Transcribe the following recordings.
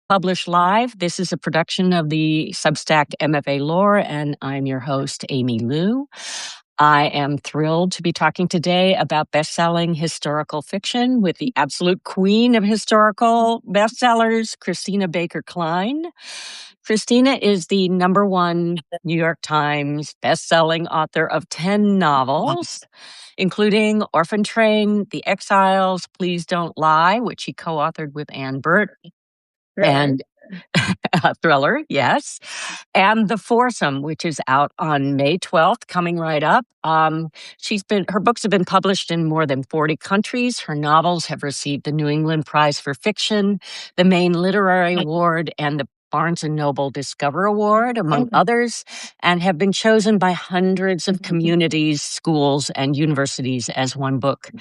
Publish Live. This is a production of the Substack MFA Lore, and I'm your host, Amy Liu. I am thrilled to be talking today about best-selling historical fiction with the absolute queen of historical bestsellers, Christina Baker Kline. Christina is the #1 New York Times best-selling author of 10 novels, including Orphan Train, The Exiles, Please Don't Lie, which she co-authored with Ann Burt, and Thriller, yes. And The Foursome, which is out on May 12th, coming right up. Her books have been published in more than 40 countries. Her novels have received the New England Prize for Fiction, the Maine Literary Award, and the Barnes & Noble Discover Award, among others, and have been chosen by hundreds of communities, schools, and universities as one-book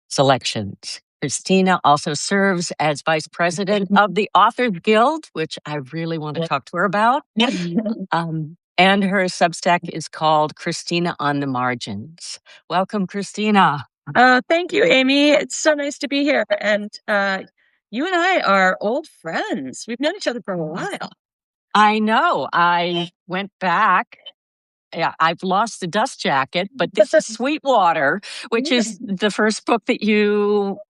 selections. Christina also serves as vice president of the Authors Guild, which I really want to talk to her about. And her Substack is called Christina on the Margins. Welcome, Christina. Thank you, Amy. It's so nice to be here. And you and I are old friends. We've known each other for a while. I know. I went back. Yeah, I've lost the dust jacket, but this is Sweetwater, which is the first book that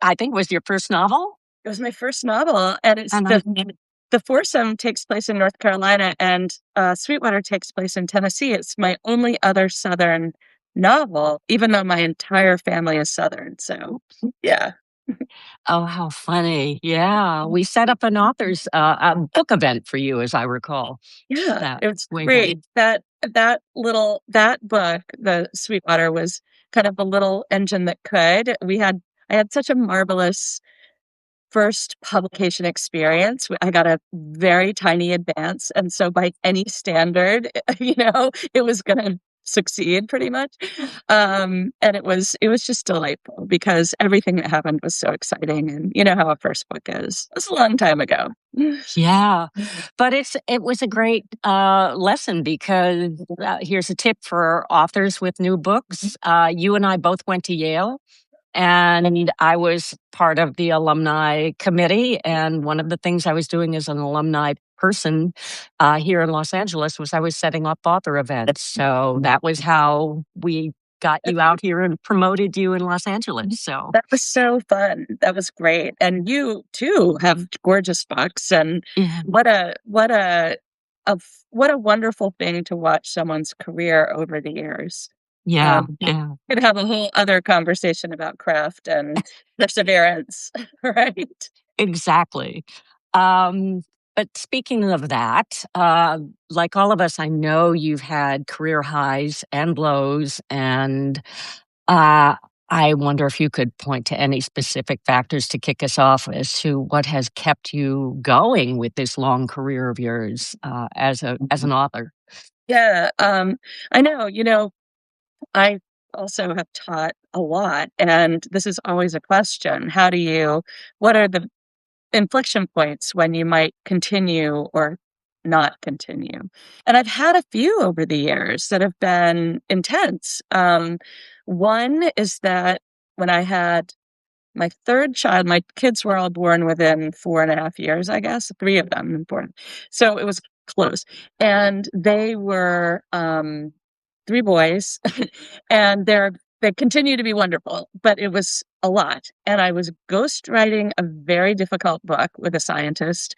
I think was your first novel? It was my first novel, and it's the Foursome takes place in North Carolina, and Sweetwater takes place in Tennessee. It's my only other Southern novel, even though my entire family is Southern. So, yeah. Oh, how funny. Yeah. We set up an author's book event for you, as I recall. Yeah, it was great. That book, the Sweetwater, was kind of the little engine that could. I had such a marvelous first publication experience. I got a very tiny advance, and so by any standard, it was going to succeed pretty much. And it was just delightful because everything that happened was so exciting, and you know how a first book is. It was a long time ago. Yeah, but it was a great lesson because here's a tip for authors with new books. You and I both went to Yale. And I was part of the alumni committee. And one of the things I was doing as an alumni person here in Los Angeles was I was setting up author events. So that was how we got you out here and promoted you in Los Angeles. So that was so fun. That was great. And you too have gorgeous books. And what a wonderful thing to watch someone's career over the years. Yeah. Could have a whole other conversation about craft and perseverance, right? Exactly. But speaking of that, like all of us, I know you've had career highs and lows, and I wonder if you could point to any specific factors to kick us off as to what has kept you going with this long career of yours as an author. Yeah, I know. I also have taught a lot, and this is always a question. What are the inflection points when you might continue or not continue? And I've had a few over the years that have been intense. One is that when I had my third child, my kids were all born within 4.5 years, I guess, 3 of them were born. So it was close. And they were 3 boys, and they continue to be wonderful, but it was a lot. And I was ghostwriting a very difficult book with a scientist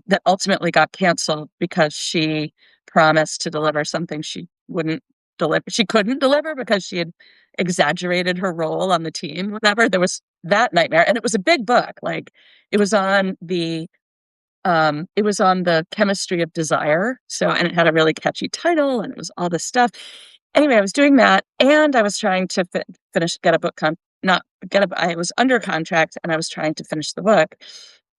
that ultimately got canceled because she promised to deliver something she wouldn't deliver. She couldn't deliver because she had exaggerated her role on the team, whatever. There was that nightmare. And it was a big book. Like it was on the chemistry of desire. And it had a really catchy title, and it was all this stuff. Anyway, I was doing that, and I was trying to I was under contract, and I was trying to finish the book.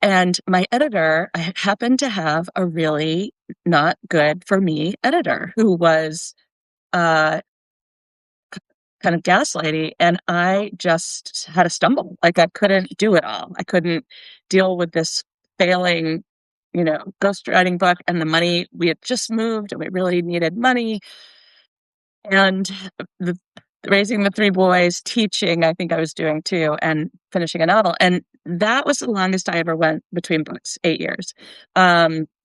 And my editor, I happened to have a really not good for me editor who was kind of gaslighty, and I just had a stumble. Like I couldn't do it all. I couldn't deal with this failing, ghostwriting book, and the money. We had just moved, and we really needed money. And the raising the three boys, teaching, I think I was doing too, and finishing a novel. And that was the longest I ever went between books, 8 years.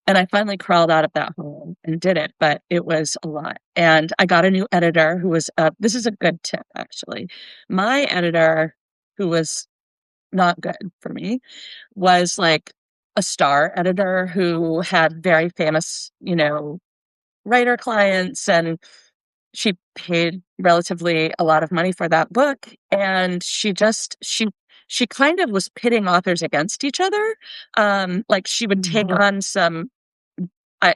And I finally crawled out of that hole and did it, but it was a lot. And I got a new editor who was, this is a good tip, actually. My editor, who was not good for me, was like a star editor who had very famous, writer clients, and she paid relatively a lot of money for that book, and she kind of was pitting authors against each other. Like, she would take on some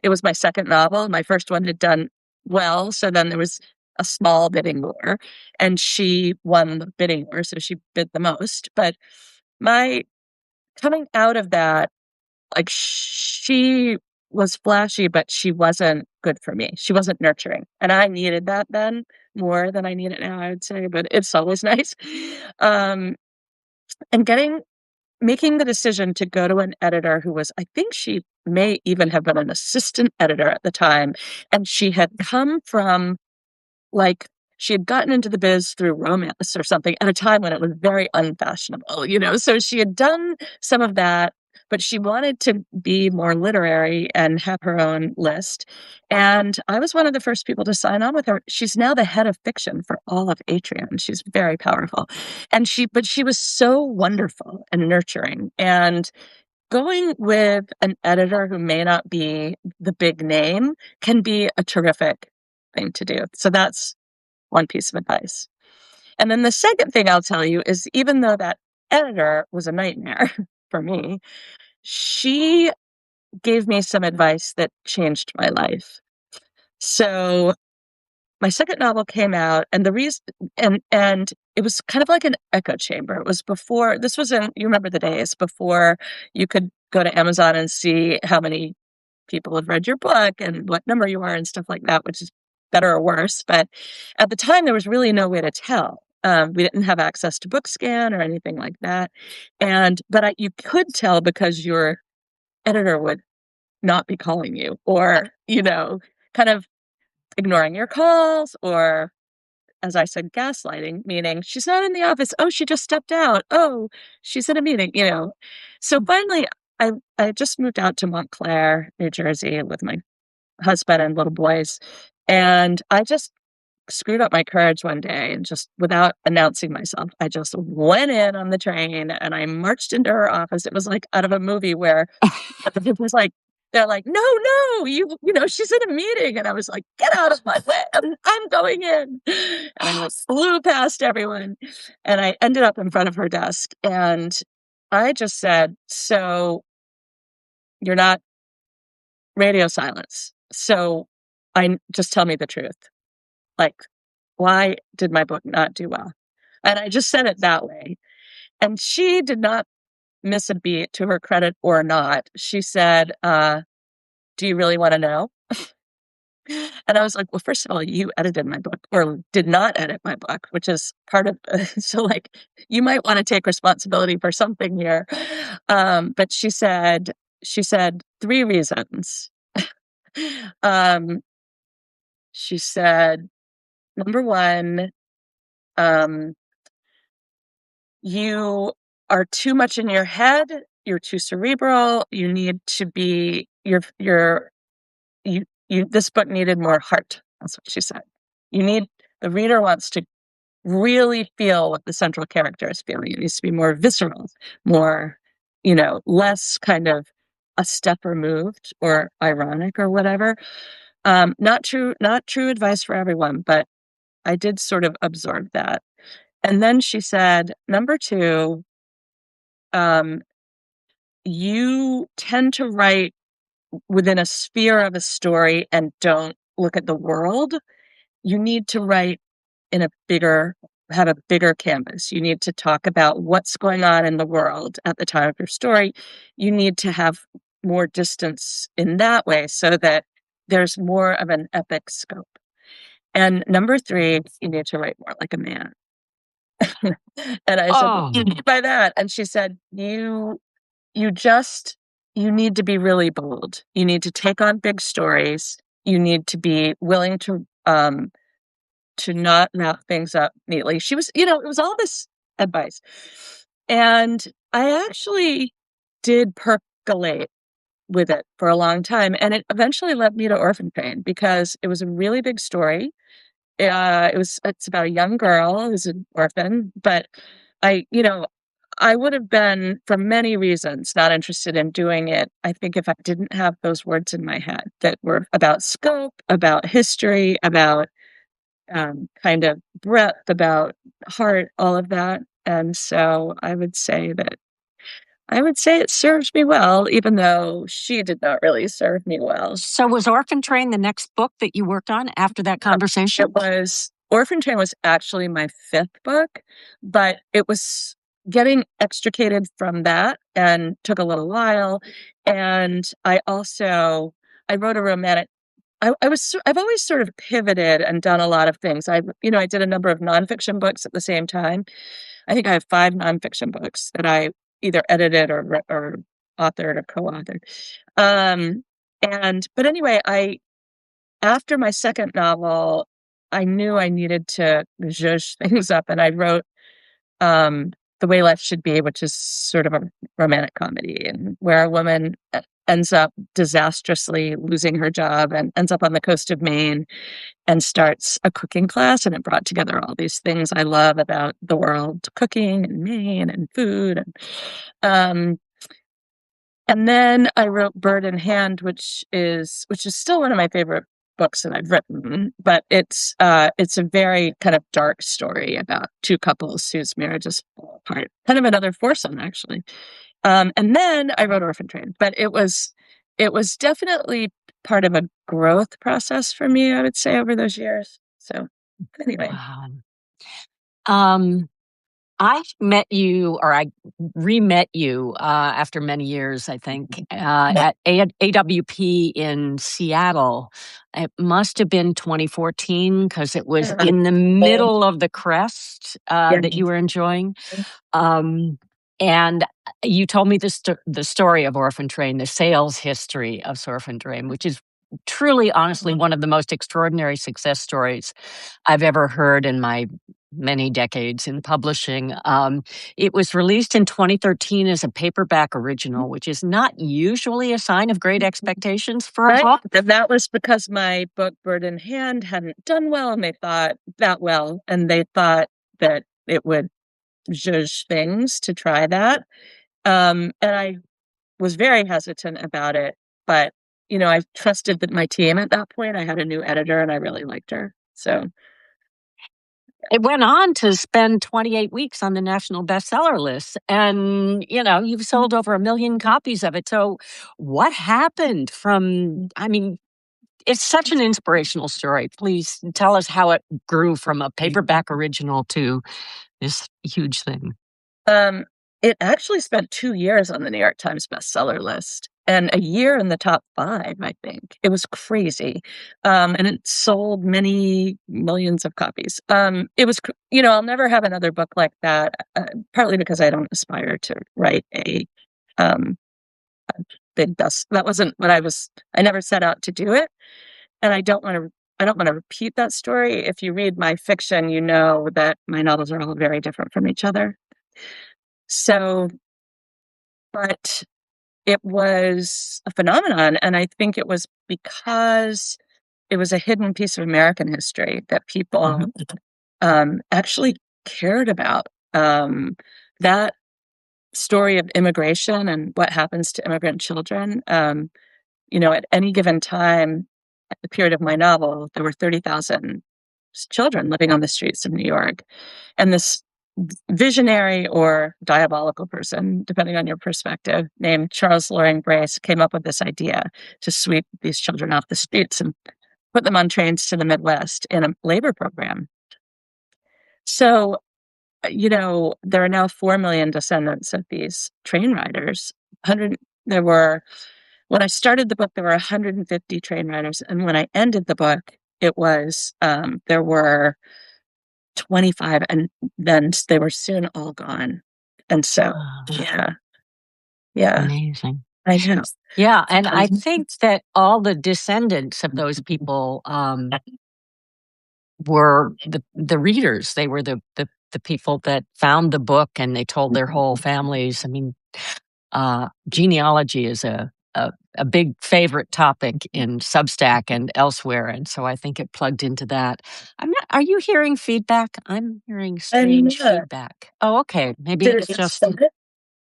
it was my second novel. My first one had done well, so then there was a small bidding war, and she won the bidding war, so she bid the most. But my coming out of that, like, she was flashy, but she wasn't good for me. She wasn't nurturing, and I needed that then more than I need it now, I would say, but it's always nice. Um, and making the decision to go to an editor who was, I think she may even have been an assistant editor at the time, and she had come from, like, she had gotten into the biz through romance or something at a time when it was very unfashionable, so she had done some of that, but she wanted to be more literary and have her own list. And I was one of the first people to sign on with her. She's now the head of fiction for all of Atrium. She's very powerful. But she was so wonderful and nurturing. And going with an editor who may not be the big name can be a terrific thing to do. So that's one piece of advice. And then the second thing I'll tell you is, even though that editor was a nightmare for me, she gave me some advice that changed my life. So my second novel came out, and the reason, and it was kind of like an echo chamber. It was before, this was in, you remember the days before you could go to Amazon and see how many people had read your book and what number you are and stuff like that, which is better or worse. But at the time, there was really no way to tell. We didn't have access to BookScan or anything like that. But you could tell because your editor would not be calling you, or, kind of ignoring your calls, or, as I said, gaslighting, meaning she's not in the office. Oh, she just stepped out. Oh, she's in a meeting. So finally, I just moved out to Montclair, New Jersey, with my husband and little boys. And I just screwed up my courage one day, and just without announcing myself, I just went in on the train and I marched into her office. It was like out of a movie where it was like, they're like, no, no, she's in a meeting. And I was like, get out of my way. I'm going in. And I just flew past everyone. And I ended up in front of her desk. And I just said, so you're not radio silence. So just tell me the truth. Like, why did my book not do well? And I just said it that way. And she did not miss a beat, to her credit or not. She said, do you really want to know? And I was like, well, first of all, you edited my book, or did not edit my book, which is part of, so, like, you might want to take responsibility for something here. But she said 3 reasons. um, she said, number one, you are too much in your head. You're too cerebral. You need to be, this book needed more heart. That's what she said. The reader wants to really feel what the central character is feeling. It needs to be more visceral, more, less kind of a step removed or ironic or whatever. Not true advice for everyone, but I did sort of absorb that. And then she said, number two, you tend to write within a sphere of a story and don't look at the world. You need to write have a bigger canvas. You need to talk about what's going on in the world at the time of your story. You need to have more distance in that way, so that there's more of an epic scope. And number three, you need to write more like a man. And I said, what do you mean by that? And she said, you need to be really bold. You need to take on big stories. You need to be willing to to not wrap things up neatly. She was, it was all this advice. And I actually did percolate with it for a long time. And it eventually led me to Orphan Train because it was a really big story. It's about a young girl who's an orphan, but I, you know, I would have been, for many reasons, not interested in doing it. I think if I didn't have those words in my head that were about scope, about history, about kind of breadth, about heart, all of that. And so I would say it served me well, even though she did not really serve me well. So was Orphan Train the next book that you worked on after that conversation? Orphan Train was actually my fifth book, but it was getting extricated from that and took a little while. And I wrote a romantic. I've always sort of pivoted and done a lot of things. I did a number of nonfiction books at the same time. I think I have 5 nonfiction books that I either edited or authored or co-authored. But anyway, after my second novel, I knew I needed to zhuzh things up, and I wrote The Way Life Should Be, which is sort of a romantic comedy, and where a woman ends up disastrously losing her job and ends up on the coast of Maine and starts a cooking class. And it brought together all these things I love about the world, cooking and Maine and food. Um, and then I wrote Bird in Hand, which is still one of my favorite books that I've written, but it's a very kind of dark story about 2 couples whose marriages fall apart. Kind of another foursome, actually. And then I wrote Orphan Train, but it was definitely part of a growth process for me, I would say, over those years. So anyway. Wow. I met you, or I re-met you after many years, I think, at AWP in Seattle. It must have been 2014 because it was in the middle of the crest that you were enjoying. And you told me the story of Orphan Train, the sales history of Orphan Train, which is truly, honestly, one of the most extraordinary success stories I've ever heard in my many decades in publishing. It was released in 2013 as a paperback original, which is not usually a sign of great expectations for a book. And that was because my book Bird in Hand hadn't done well, and they thought that it would zhuzh things to try that. And I was very hesitant about it, but I trusted that my team at that point. I had a new editor and I really liked her. So it went on to spend 28 weeks on the national bestseller list. And, you've sold over 1 million copies of it. So what happened it's such an inspirational story. Please tell us how it grew from a paperback original to this huge thing. It actually spent 2 years on the New York Times bestseller list and a year in the top 5, I think. It was crazy. And it sold many millions of copies. It was, I'll never have another book like that, partly because I don't aspire to write a big best. That wasn't what I never set out to do it. And I don't want to repeat that story. If you read my fiction, you know that my novels are all very different from each other. So, but it was a phenomenon. And I think it was because it was a hidden piece of American history that people actually cared about. That story of immigration and what happens to immigrant children. At any given time, at the period of my novel, there were 30,000 children living on the streets of New York. And this visionary or diabolical person, depending on your perspective, named Charles Loring Brace, came up with this idea to sweep these children off the streets and put them on trains to the Midwest in a labor program. So, there are now 4 million descendants of these train riders. When I started the book, there were 150 train riders. And when I ended the book, there were 25, and then they were soon all gone. And so, yeah. Amazing. I know. Yeah, and I think that all the descendants of those people were the readers. They were the people that found the book and they told their whole families. I mean, genealogy is a big favorite topic in Substack and elsewhere, and so I think it plugged into that. I'm not. Are you hearing feedback? I'm hearing strange feedback. Oh, okay. Maybe it's just.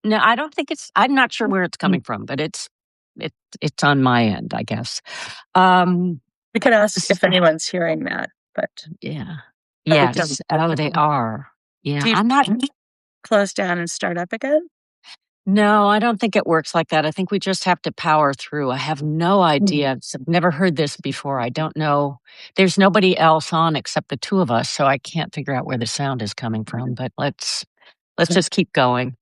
No, I don't think it's. I'm not sure where it's coming from, but it's on my end, I guess. We could ask if anyone's hearing that, but yeah, yes. Oh, they are. Yeah, I'm not. Close down and start up again? No, I don't think it works like that. I think we just have to power through. I have no idea. I've never heard this before. I don't know. There's nobody else on except the two of us, so I can't figure out where the sound is coming from. But let's just keep going.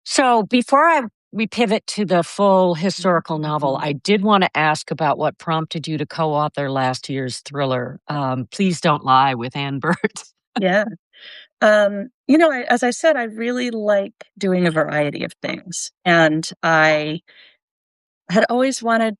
So before we pivot to the full historical novel, I did want to ask about what prompted you to co-author last year's thriller, Please Don't Lie, with Ann Burt. Yeah. As I said, I really like doing a variety of things. And I had always I wanted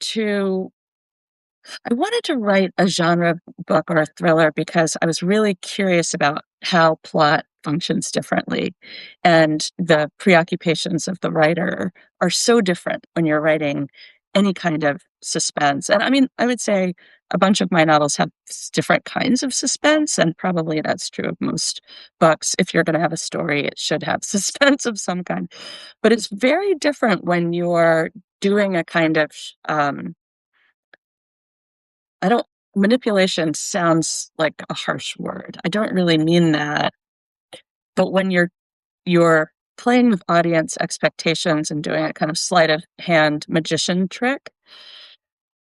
to write a genre book or a thriller because I was really curious about how plot functions differently. And the preoccupations of the writer are so different when you're writing any kind of suspense. And I mean, I would say a bunch of my novels have different kinds of suspense, and probably that's true of most books. If you're going to have a story, it should have suspense of some kind. But it's very different when you're doing a kind of manipulation sounds like a harsh word. I don't really mean that. But when you're playing with audience expectations and doing a kind of sleight of hand magician trick,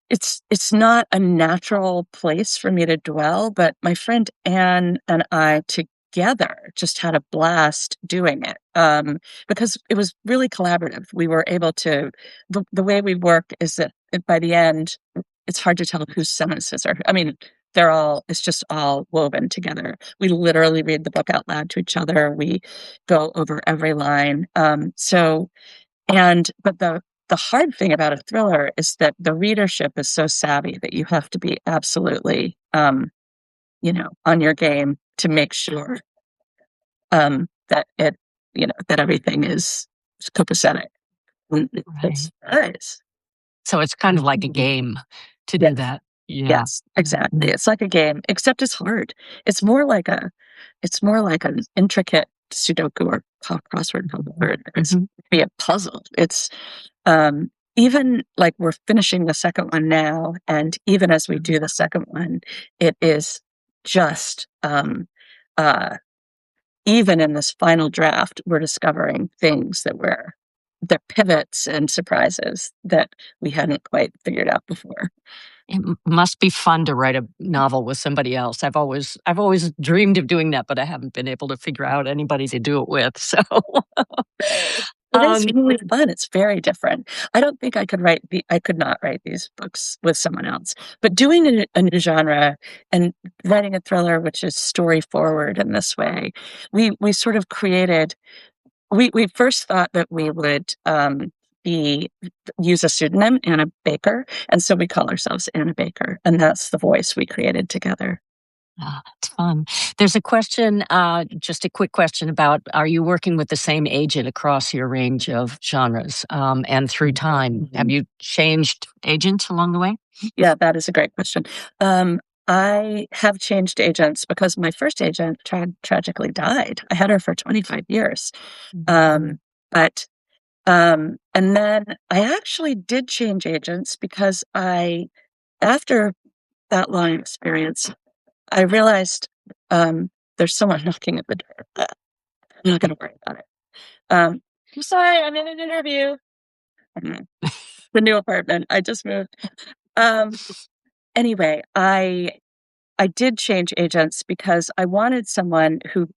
it's not a natural place for me to dwell, but my friend Anne and I together just had a blast doing it, because it was really collaborative. We were able to, the way we work is that by the end, it's hard to tell whose sentences are, I mean, it's just all woven together. We literally read the book out loud to each other. We go over every line. But the hard thing about a thriller is that the readership is so savvy that you have to be absolutely, on your game to make sure, that that everything is copacetic. It's nice. So it's kind of like a game to do that. Yeah. Yes, exactly. It's like a game, except it's hard. It's more like an intricate Sudoku or crossword puzzle, or it's be a puzzle. It's even like we're finishing the second one now, and even as we do the second one, it is just even in this final draft, we're discovering things they're pivots and surprises that we hadn't quite figured out before. It must be fun to write a novel with somebody else. I've always dreamed of doing that, but I haven't been able to figure out anybody to do it with. So it is really fun. It's very different. I don't think I could not write these books with someone else. But doing a new genre and writing a thriller, which is story forward in this way, we sort of created. We first thought that we would use a pseudonym, Anna Baker, and so we call ourselves Anna Baker, and that's the voice we created together. It's fun. There's a question, just a quick question about, are you working with the same agent across your range of genres and through time? Have you changed agents along the way? Yeah, that is a great question. I have changed agents because my first agent tragically died. I had her for 25 years. And then I actually did change agents because after that long experience, I realized there's someone knocking at the door. I'm not going to worry about it. I'm sorry, I'm in an interview. The new apartment. I just moved. Anyway, I did change agents because I wanted someone who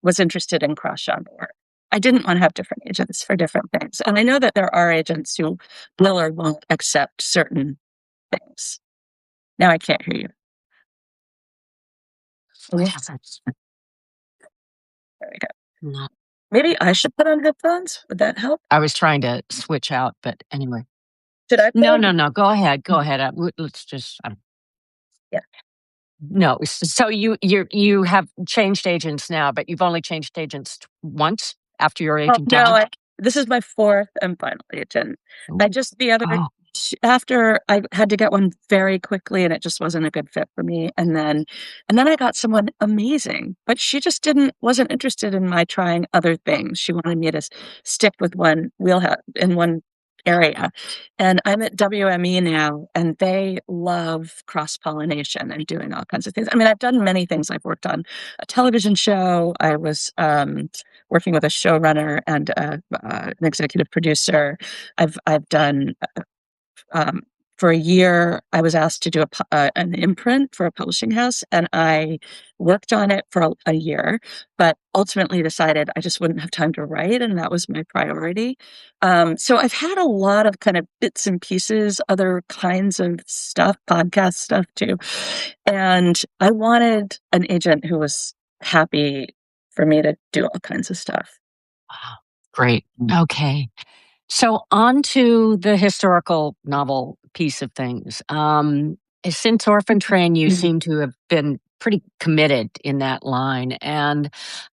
was interested in cross-genre work. I didn't want to have different agents for different things. And I know that there are agents who will or won't accept certain things. Now I can't hear you. There we go. No. Maybe I should put on headphones. Would that help? I was trying to switch out, but anyway. Did I? No. Go ahead. Let's just. Yeah. No. So you have changed agents now, but you've only changed agents once after your agent No, died? this is my fourth and final agent. I Ooh. just the other Oh, after I had to get one very quickly and it just wasn't a good fit for me. And then I got someone amazing, but she just wasn't interested in my trying other things. She wanted me to stick with one wheelhouse in one area. And I'm at WME now, and they love cross-pollination and doing all kinds of things. I mean, I've done many things. I've worked on a television show. I was working with a showrunner and an executive producer. I've done um, for a year. I was asked to do an imprint for a publishing house, and I worked on it for a year, but ultimately decided I just wouldn't have time to write, and that was my priority. So I've had a lot of kind of bits and pieces, other kinds of stuff, podcast stuff too, and I wanted an agent who was happy for me to do all kinds of stuff. wow. Great. Okay. So on to the historical novel piece of things. Since Orphan Train, you seem to have been pretty committed in that line. And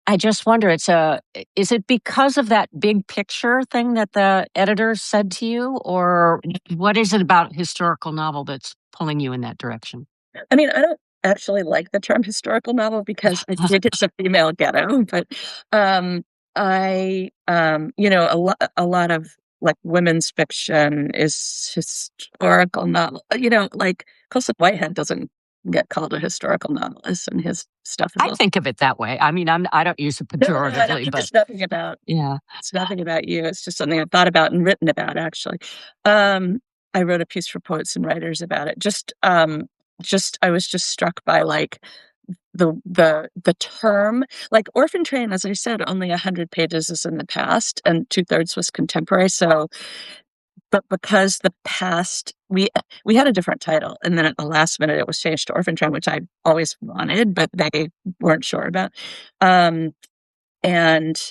I just wonder, is it because of that big picture thing that the editors said to you? Or what is it about historical novel that's pulling you in that direction? I mean, I don't actually like the term historical novel because I think it's a female ghetto, but um a lot of like women's fiction is historical novel. Like Colson Whitehead doesn't get called a historical novelist, and his stuff is I all think of it that way. I mean, I don't use it no, I don't, pejoratively, but yeah. it's nothing about you. It's just something I've thought about and written about, actually. Um, I wrote a piece for Poets and Writers about it. Just I was just struck by like the term, like Orphan Train, as I said, only 100 pages is in the past, and 2/3 was contemporary. So, but because the past, we had a different title, and then at the last minute it was changed to Orphan Train, which I always wanted, but they weren't sure about. Um, and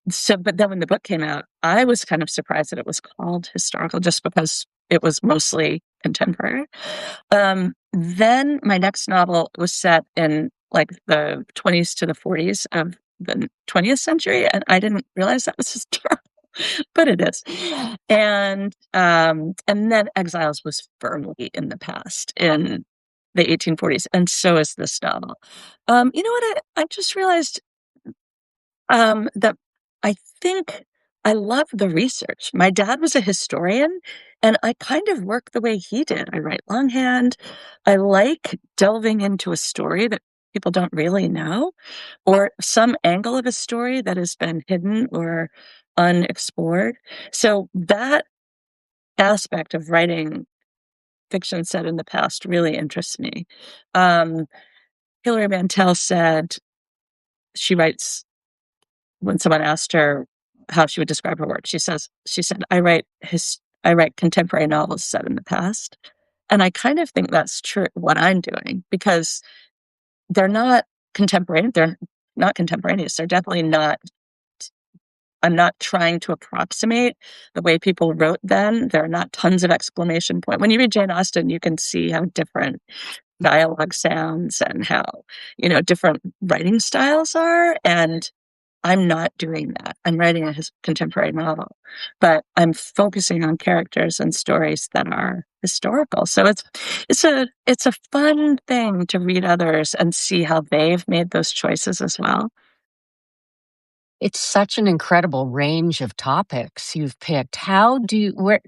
so, but then when the book came out, I was kind of surprised that it was called historical just because it was mostly contemporary. Then my next novel was set in like the 20s to the 40s of the 20th century, and I didn't realize that was historical, but it is. And then Exiles was firmly in the past in the 1840s, and so is this novel. You know what? I just realized that I think I love the research. My dad was a historian, and I kind of work the way he did. I write longhand. I like delving into a story that people don't really know, or some angle of a story that has been hidden or unexplored. So that aspect of writing fiction set in the past really interests me. Um, Hilary Mantel said she writes when someone asked her how she would describe her work, she said, I write contemporary novels set in the past. And I kind of think that's true what I'm doing because they're not they're not contemporaneous. They're definitely not I'm not trying to approximate the way people wrote then. There are not tons of exclamation point. When you read Jane Austen, you can see how different dialogue sounds and how, different writing styles are. And I'm not doing that. I'm writing a contemporary novel, but I'm focusing on characters and stories that are historical. So it's a fun thing to read others and see how they've made those choices as well. It's such an incredible range of topics you've picked. How do you, where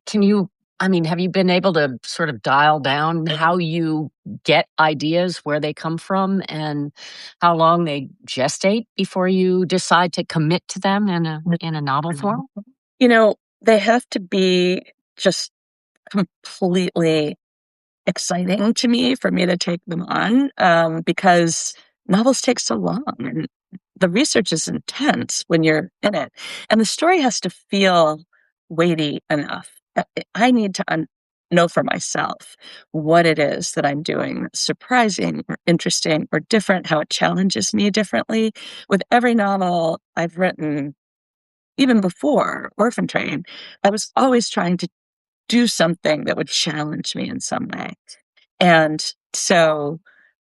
can you, I mean, have you been able to sort of dial down how you get ideas, where they come from, and how long they gestate before you decide to commit to them in a novel form? They have to be just completely exciting to me for me to take them on, because novels take so long and the research is intense when you're in it, and the story has to feel weighty enough. I need to know for myself what it is that I'm doing that's surprising or interesting or different, how it challenges me differently. With every novel I've written, even before Orphan Train, I was always trying to do something that would challenge me in some way. And so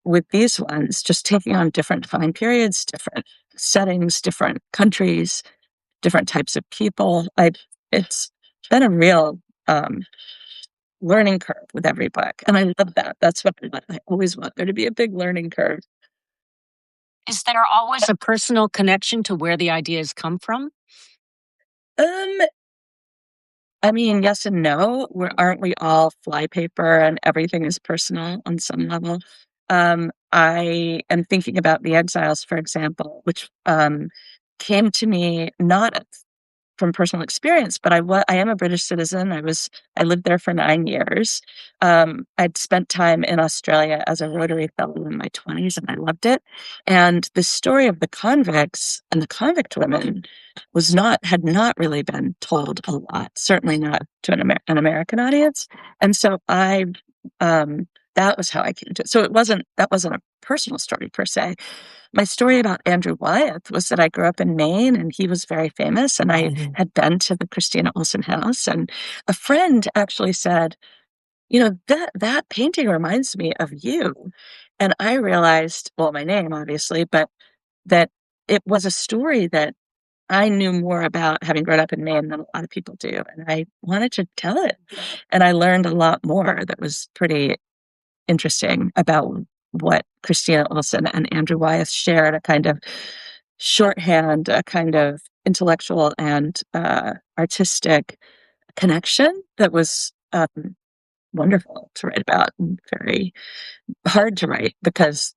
with these ones, just taking on different time periods, different settings, different countries, different types of people. It's been a real learning curve with every book, and I love that. That's what I want. I always want there to be a big learning curve. Is there always a personal connection to where the ideas come from? Um, I mean, yes and no. Aren't we all flypaper and everything is personal on some level? I am thinking about The Exiles, for example, which came to me not from personal experience, but I am a British citizen. I lived there for 9 years. I'd spent time in Australia as a Rotary Fellow in my 20s, and I loved it. And the story of the convicts and the convict women had not really been told a lot, certainly not to an American audience. And so that was how I came to it. So that wasn't a personal story per se. My story about Andrew Wyeth was that I grew up in Maine and he was very famous, and I had been to the Christina Olson house, and a friend actually said, that painting reminds me of you. And I realized, well, my name obviously, but that it was a story that I knew more about, having grown up in Maine, than a lot of people do. And I wanted to tell it. And I learned a lot more that was pretty interesting about what Christina Olson and Andrew Wyeth shared, a kind of shorthand, a kind of intellectual and artistic connection that was wonderful to write about, and very hard to write because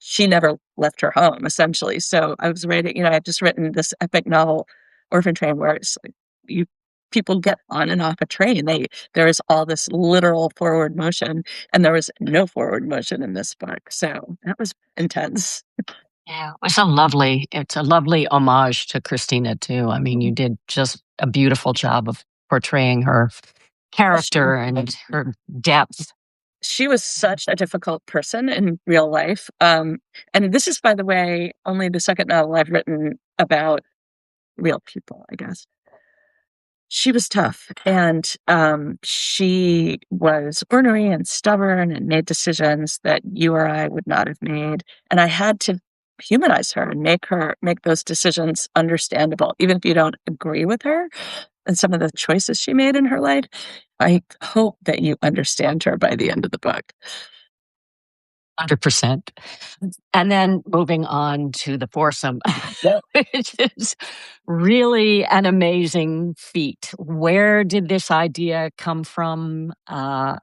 she never left her home, essentially. So I was writing, I'd just written this epic novel, Orphan Train, where it's like you people get on and off a train. There is all this literal forward motion, and there was no forward motion in this book. So that was intense. Yeah, it's a lovely homage to Christina too. I mean, you did just a beautiful job of portraying her character and her depth. She was such a difficult person in real life. And this is, by the way, only the second novel I've written about real people, I guess. She was tough, and she was ornery and stubborn and made decisions that you or I would not have made. And I had to humanize her and make those decisions understandable, even if you don't agree with her and some of the choices she made in her life. I hope that you understand her by the end of the book. 100%. And then moving on to the foursome, which is really an amazing feat. Where did this idea come from? How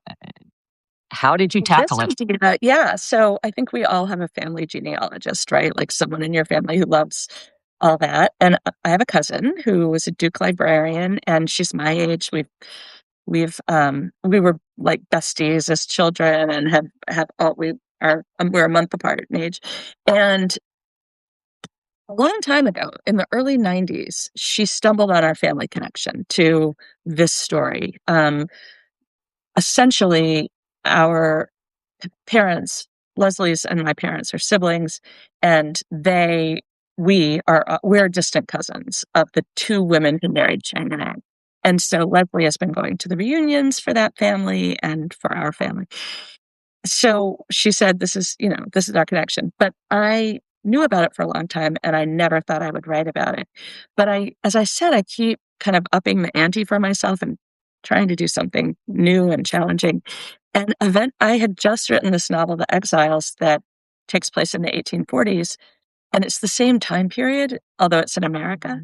did you tackle it? Yeah. So I think we all have a family genealogist, right? Like someone in your family who loves all that. And I have a cousin who was a Duke librarian, and she's my age. We were like besties as children, and we're a month apart in age. And a long time ago, in the early 90s, she stumbled on our family connection to this story. Essentially, our parents, Leslie's and my parents, are siblings, and we're distant cousins of the two women who married Chang and I. And so Leslie has been going to the reunions for that family and for our family. So she said, this is our connection. But I knew about it for a long time, and I never thought I would write about it. But as I said, I keep kind of upping the ante for myself and trying to do something new and challenging. I had just written this novel, The Exiles, that takes place in the 1840s, and it's the same time period, although it's in America.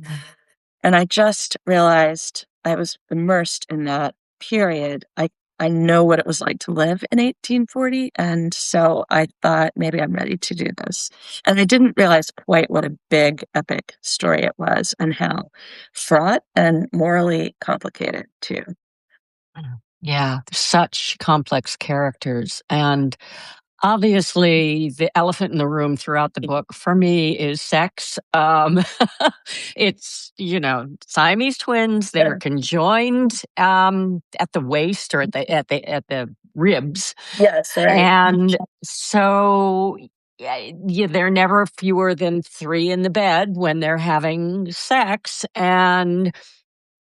And I just realized I was immersed in that period. I know what it was like to live in 1840. And so I thought, maybe I'm ready to do this. And I didn't realize quite what a big, epic story it was, and how fraught and morally complicated too. Yeah, such complex characters. And obviously, the elephant in the room throughout the book for me is sex. It's, Siamese twins. They're conjoined at the waist or at the ribs. Yes, right. And so yeah, they're never fewer than three in the bed when they're having sex. And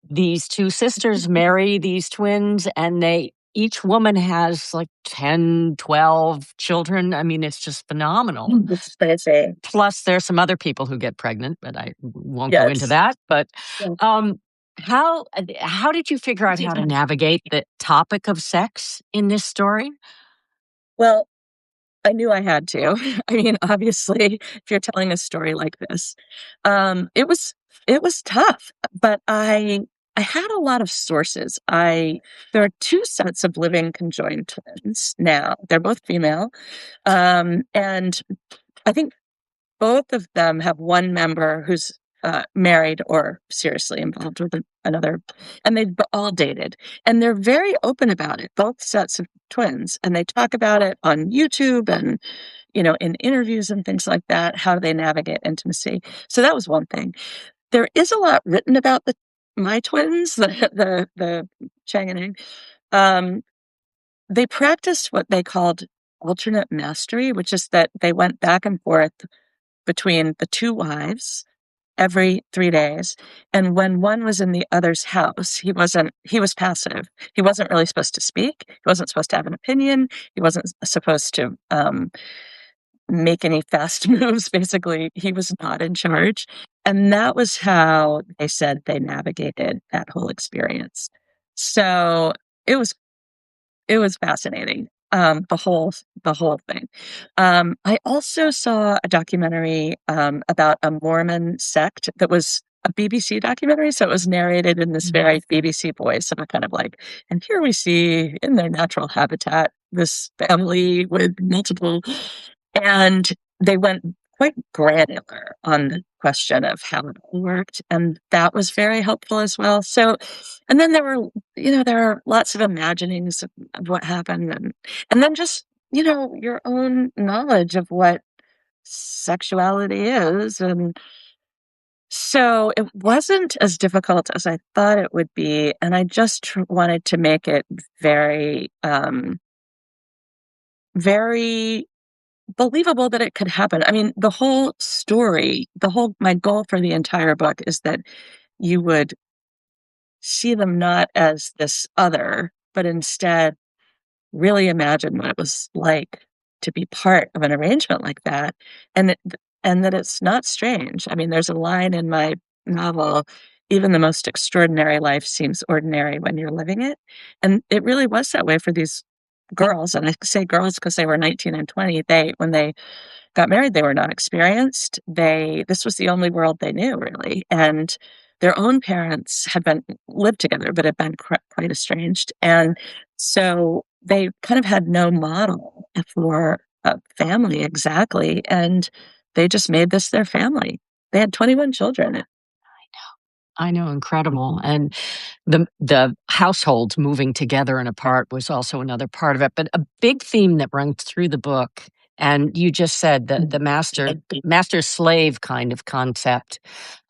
these two sisters marry these twins, and they each woman has like 10, 12 children. I mean, it's just phenomenal. It's crazy. Plus, there's some other people who get pregnant, but I won't go into Yes. that. But Yeah. how did you figure out how to navigate the topic of sex in this story? Well, I knew I had to. I mean, obviously, if you're telling a story like this, it was tough, but I had a lot of sources. I There are 2 sets of living conjoined twins now. They're both female, and I think both of them have one member who's, married or seriously involved with another, and they've all dated, and they're very open about it, both sets of twins, and they talk about it on YouTube and, in interviews and things like that, how they navigate intimacy. So that was one thing. There is a lot written about my twins, the Chang and Eng. Um, they practiced what they called alternate mastery, which is that they went back and forth between the 2 wives every 3 days, and when one was in the other's house, he was passive. He wasn't really supposed to speak, he wasn't supposed to have an opinion, he wasn't supposed to, make any fast moves, basically, he was not in charge, and that was how they said they navigated that whole experience. So, it was it was fascinating, the whole thing. I also saw a documentary, about a Mormon sect that was a BBC documentary, so it was narrated in this very BBC voice, and I kind of like, and here we see in their natural habitat, this family with multiple, and they went quite granular on the question of how it all worked, and that was very helpful as well. So, and then there are lots of imaginings of what happened, and then just, your own knowledge of what sexuality is, and so it wasn't as difficult as I thought it would be, and I just wanted to make it very, very believable that it could happen. I mean, the whole story, my goal for the entire book is that you would see them not as this other, but instead really imagine what it was like to be part of an arrangement like that, and that it's not strange. I mean, there's a line in my novel, "Even the most extraordinary life seems ordinary when you're living it," and it really was that way for these girls, and I say girls because they were 19 and 20. When they got married, they were not experienced. This was the only world they knew, really, and their own parents had been lived together, but had been quite estranged, and so they kind of had no model for a family exactly, and they just made this their family. They had 21 children. I know, incredible. And the households moving together and apart was also another part of it. But a big theme that runs through the book, and you just said the master slave kind of concept,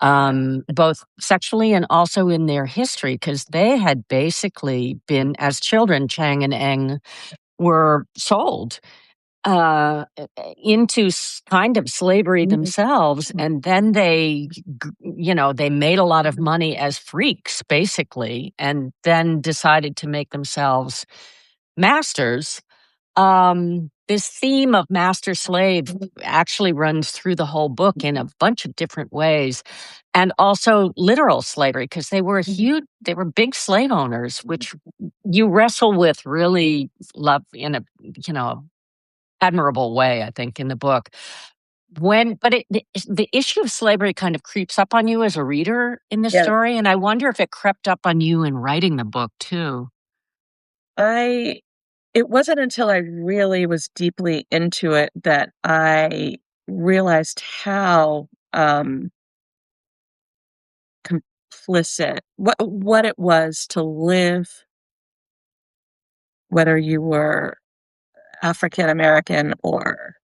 both sexually and also in their history, because they had basically been, as children, Chang and Eng were sold uh, into kind of slavery themselves, and then they made a lot of money as freaks, basically, and then decided to make themselves masters. This theme of master slave actually runs through the whole book in a bunch of different ways, and also literal slavery, because they were big slave owners, which you wrestle with really love in a you know admirable way, I think, in the book. The issue of slavery kind of creeps up on you as a reader in this Yeah. story, and I wonder if it crept up on you in writing the book too. I It wasn't until I really was deeply into it that I realized how, complicit what it was to live, whether you were African American or,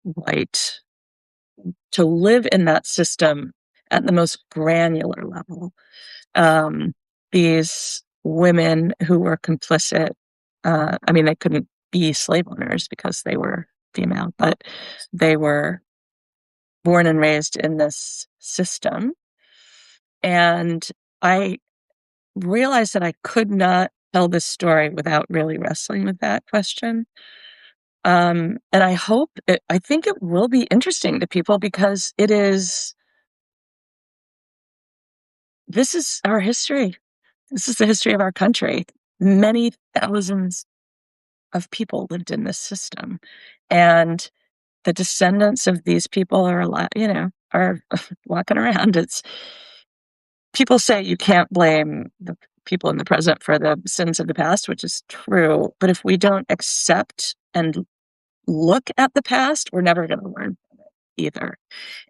white, to live in that system at the most granular level. Um, these women who were complicit, I mean, they couldn't be slave owners because they were female, but they were born and raised in this system. And I realized that I could not tell this story without really wrestling with that question. And I think it will be interesting to people because this is our history. This is the history of our country. Many thousands of people lived in this system, and the descendants of these people are are walking around. People say you can't blame the people in the present for the sins of the past, which is true. But if we don't accept and look at the past, we're never going to learn from it either.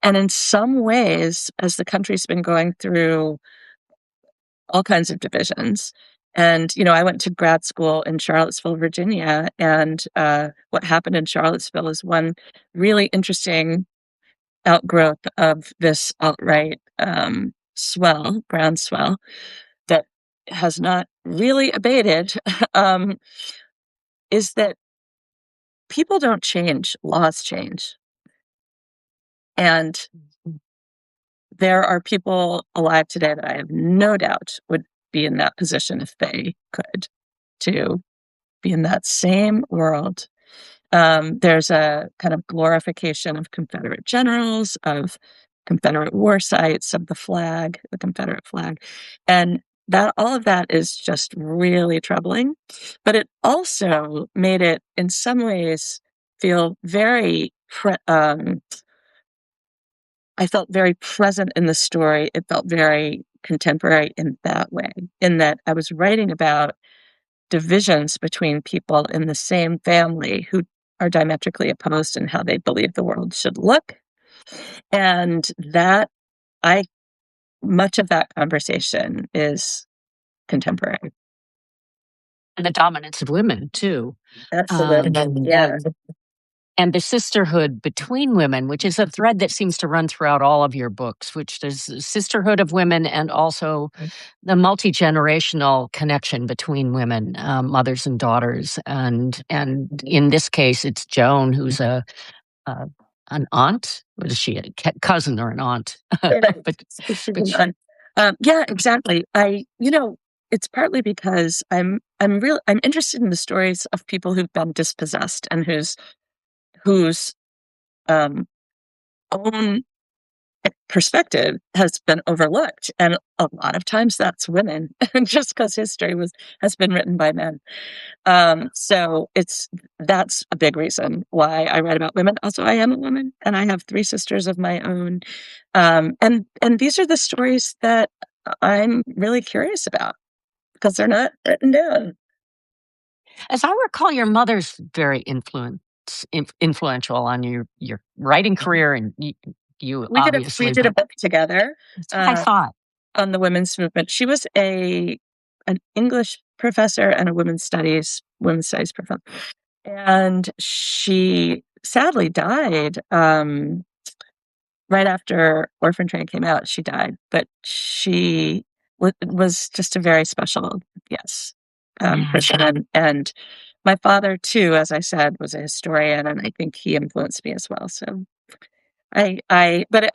And in some ways, as the country's been going through all kinds of divisions, and, I went to grad school in Charlottesville, Virginia, and what happened in Charlottesville is one really interesting outgrowth of this alt-right groundswell that has not really abated, um, is that people don't change, laws change. And there are people alive today that I have no doubt would be in that position if they could, to be in that same world. There's a kind of glorification of Confederate generals, of Confederate war sites, of the Confederate flag. And that all of that is just really troubling. But it also made it, in some ways, feel I felt very present in the story. It felt very contemporary in that way, in that I was writing about divisions between people in the same family who are diametrically opposed in how they believe the world should look. And I much of that conversation is contemporary. And the dominance of women, too. Absolutely. Yeah. And the sisterhood between women, which is a thread that seems to run throughout all of your books, which is the sisterhood of women and also the multi-generational connection between women, mothers and daughters. And in this case, it's Joan, who's an aunt. What is she, a cousin or an aunt? Yeah, exactly. It's partly because I'm interested in the stories of people who've been dispossessed and whose um, own perspective has been overlooked, and a lot of times that's women, just because history has been written by men. So that's a big reason why I write about women. Also, I am a woman, and I have 3 sisters of my own, and these are the stories that I'm really curious about because they're not written down. As I recall, your mother's very influential on your writing career, and you We obviously. did a book together That's what I thought. on the women's movement. She was an English professor and a women's studies professor, and she sadly died right after Orphan Train came out. She died, but she was just a very special, yes, person. And my father, too, as I said, was a historian, and I think he influenced me as well. So but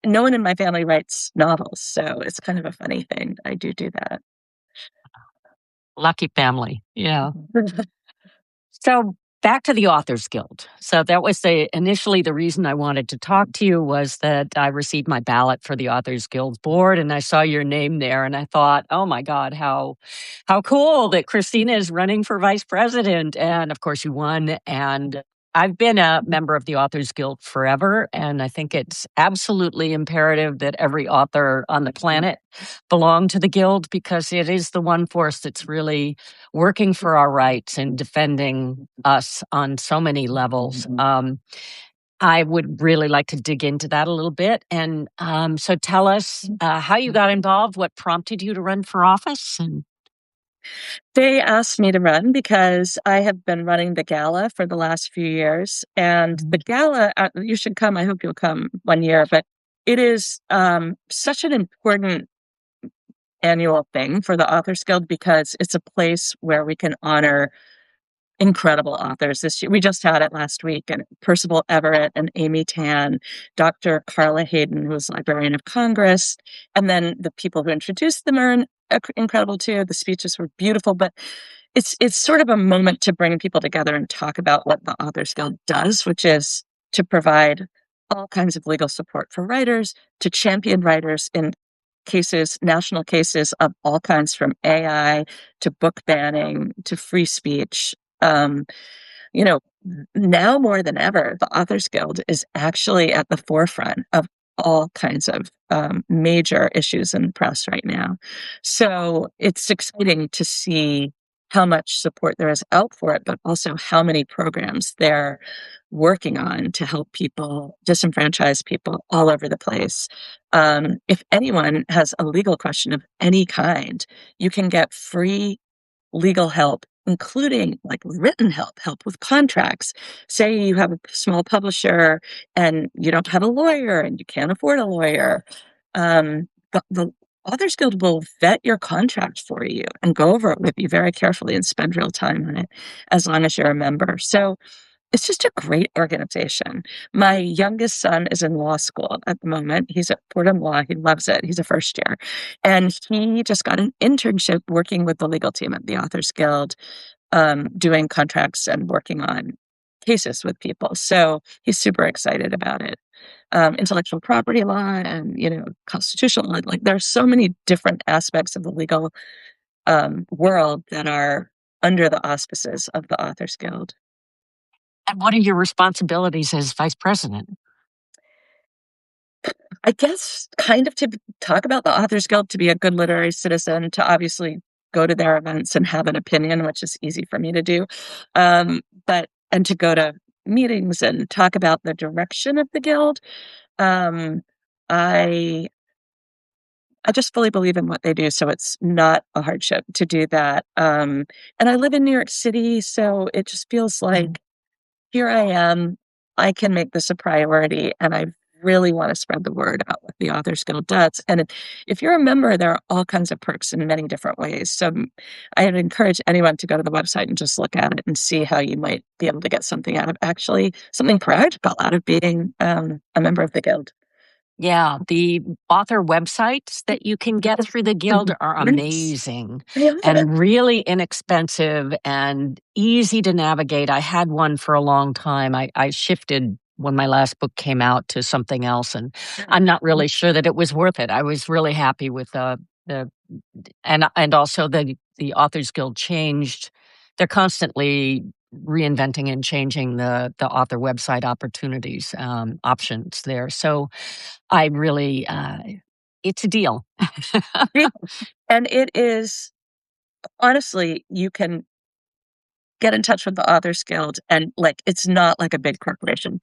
no one in my family writes novels, so it's kind of a funny thing. I do that. Lucky family. Yeah. So back to the Authors Guild. So that was initially the reason I wanted to talk to you, was that I received my ballot for the Authors Guild board and I saw your name there and I thought, oh my God, how cool that Christina is running for vice president. And of course you won. And I've been a member of the Authors Guild forever, and I think it's absolutely imperative that every author on the planet belong to the Guild, because it is the one force that's really working for our rights and defending us on so many levels. I would really like to dig into that a little bit. And so tell us how you got involved, what prompted you to run for office. They asked me to run because I have been running the gala for the last few years. And the gala, you should come. I hope you'll come one year. But it is such an important annual thing for the Authors Guild because it's a place where we can honor incredible authors. This year, we just had it last week, and Percival Everett and Amy Tan, Dr. Carla Hayden, who's Librarian of Congress, and then the people who introduced them are incredible too. The speeches were beautiful, but it's sort of a moment to bring people together and talk about what the Authors Guild does, which is to provide all kinds of legal support for writers, to champion writers in cases, national cases of all kinds, from AI to book banning to free speech. You know, now more than ever, the Authors Guild is actually at the forefront of all kinds of major issues in the press right now. So it's exciting to see how much support there is out for it, but also how many programs they're working on to help people, disenfranchise people all over the place. If anyone has a legal question of any kind, you can get free legal help, including like written help, help with contracts. Say you have a small publisher and you don't have a lawyer and you can't afford a lawyer. The Authors Guild will vet your contract for you and go over it with you very carefully and spend real time on it as long as you're a member. So it's just a great organization. My youngest son is in law school at the moment. He's at Fordham Law. He loves it. He's a first year. And he just got an internship working with the legal team at the Authors Guild, doing contracts and working on cases with people. So he's super excited about it. Intellectual property law and, constitutional law. Like there are so many different aspects of the legal world that are under the auspices of the Authors Guild. And what are your responsibilities as vice president? I guess kind of to talk about the Authors Guild, to be a good literary citizen, to obviously go to their events and have an opinion, which is easy for me to do. And to go to meetings and talk about the direction of the guild. Um, I I just fully believe in what they do, so it's not a hardship to do that. And I live in New York City, so it just feels like here I am. I can make this a priority, and I really want to spread the word about what the Authors Guild does. And if you're a member, there are all kinds of perks in many different ways. So I'd encourage anyone to go to the website and just look at it and see how you might be able to get something out of actually something practical out of being a member of the Guild. Yeah, the author websites that you can get through the Guild are Nice. amazing Yeah. and really inexpensive and easy to navigate. I had one for a long time. I shifted when my last book came out to something else, and I'm not really sure that it was worth it. I was really happy with the and also the Authors Guild changed. They're constantly reinventing and changing the author website opportunities, options there. So I really, it's a deal. And it is honestly, you can get in touch with the Authors Guild and like it's not like a big corporation.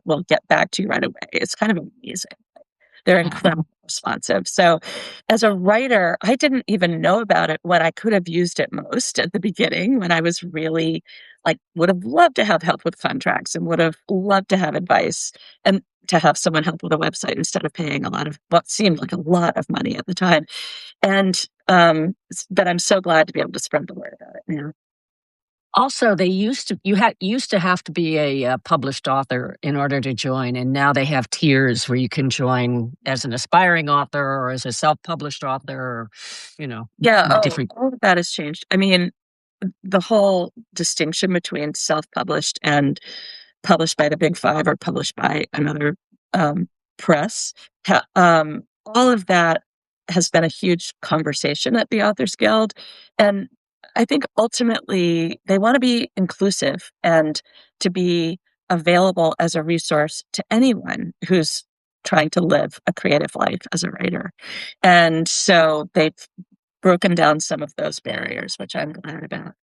Will get back to you right away. It's kind of amazing. They're incredibly responsive. So as a writer, I didn't even know about it when I could have used it most at the beginning, when I was really like would have loved to have help with contracts and would have loved to have advice and to have someone help with a website instead of paying a lot of what seemed like a lot of money at the time. And but I'm so glad to be able to spread the word about it now. Also, they used to have to be a published author in order to join, and now they have tiers where you can join as an aspiring author or as a self-published author, or, Yeah, different. all of that has changed. I mean, the whole distinction between self-published and published by the Big Five or published by another um, press, all of that has been a huge conversation at the Authors Guild. And I think ultimately they want to be inclusive and to be available as a resource to anyone who's trying to live a creative life as a writer. And so they've broken down some of those barriers, which I'm glad about.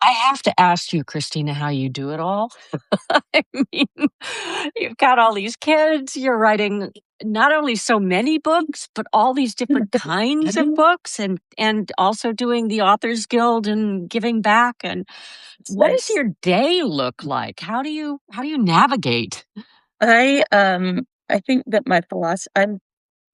I have to ask you, Christina, how you do it all. I mean, you've got all these kids, you're writing not only so many books, but all these different kinds of books, and also doing the Authors Guild and giving back. And It's what does nice. your day look like? How do you navigate? I think that my philosophy,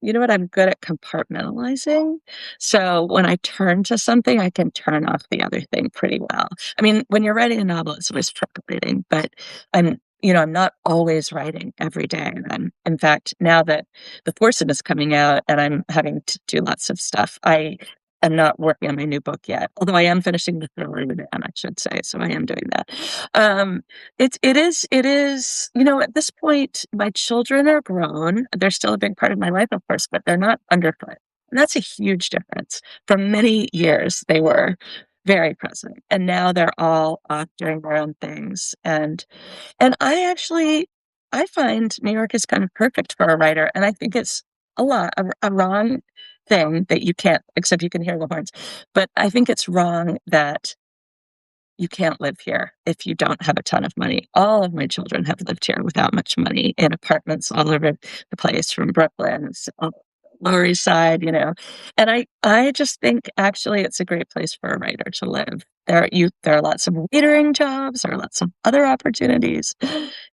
you know what? I'm good at compartmentalizing. So when I turn to something, I can turn off the other thing pretty well. I mean, when you're writing a novel, it's always percolating, but I'm I'm not always writing every day. And in fact, now that the Foursome is coming out and I'm having to do lots of stuff, I am not working on my new book yet, although I am finishing the thriller with Anne, I should say. So I am doing that. It is, at this point, my children are grown. They're still a big part of my life, of course, but they're not underfoot. And that's a huge difference. For many years, they were very present. And now they're all off doing their own things. And I find New York is kind of perfect for a writer. And I think it's a wrong thing that you can't, except you can hear the horns. But I think it's wrong that you can't live here if you don't have a ton of money. All of my children have lived here without much money in apartments all over the place, from Brooklyn, Lower East Side, And I just think actually it's a great place for a writer to live. There are lots of waitering jobs, there are lots of other opportunities,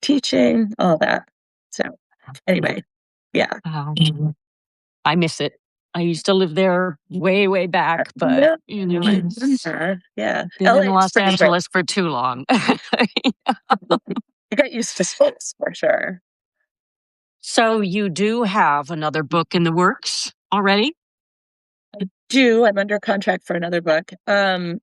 teaching, all that. So anyway, yeah. I miss it. I used to live there way, way back, but Yeah, it's yeah. been in LA is Los pretty great. Angeles for too long. You got used to space for sure. So you do have another book in the works already? I'm under contract for another book.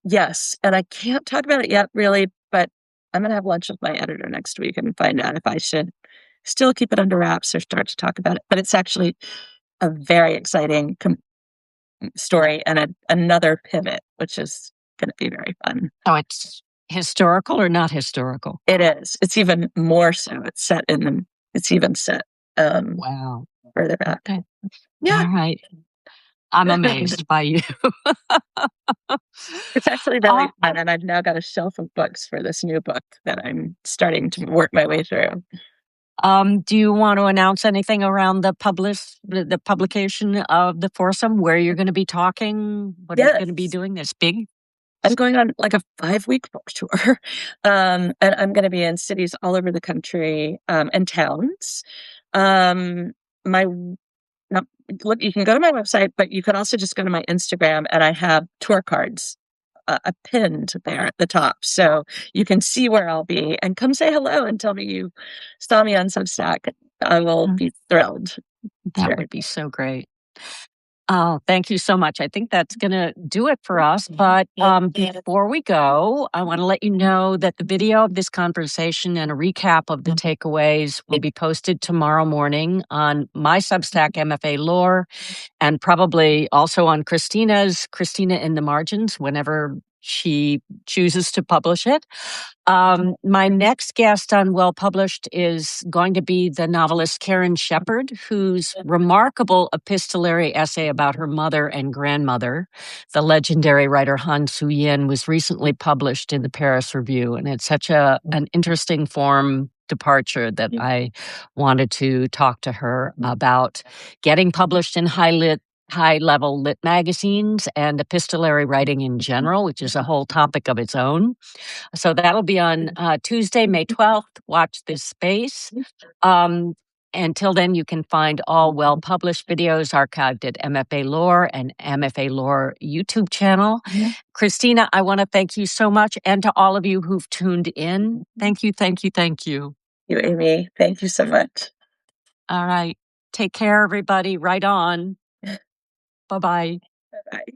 Yes, and I can't talk about it yet, really, but I'm gonna have lunch with my editor next week and find out if I should still keep it under wraps or start to talk about it. But it's actually a very exciting story and another pivot, which is going to be very fun. Oh, it's historical or not historical? It is. It's even more so. It's even set Wow. further back. Okay. Yeah. All right. I'm amazed by you. It's actually really fun. And I've now got a shelf of books for this new book that I'm starting to work my way through. Do you want to announce anything around the publication of the Foursome, where you're going to be talking? What are you going to be doing? This big? I'm going on like a 5-week book tour. And I'm going to be in cities all over the country, and towns. My Now, look, you can go to my website, but you can also just go to my Instagram, and I have tour cards pinned there at the top. So you can see where I'll be and come say hello and tell me you saw me on Substack. I will be thrilled. That would be so great. Oh, thank you so much. I think that's going to do it for us. But before we go, I want to let you know that the video of this conversation and a recap of the takeaways will be posted tomorrow morning on my Substack, MFA Lore, and probably also on Christina's, Christina in the Margins, whenever she chooses to publish it. My next guest on Well Published is going to be the novelist Karen Shepard, whose remarkable epistolary essay about her mother and grandmother, the legendary writer Han Su-yin, was recently published in the Paris Review. And it's such an interesting form departure that I wanted to talk to her about getting published in high-level lit magazines and epistolary writing in general, which is a whole topic of its own. So that'll be on Tuesday, May 12th. Watch this space. Until then, you can find all well-published videos archived at MFA Lore and MFA Lore YouTube channel. Mm-hmm. Christina, I want to thank you so much. And to all of you who've tuned in, thank you, thank you, thank you. You, Amy. Thank you so much. All right. Take care, everybody. Right on. Bye-bye. Bye-bye.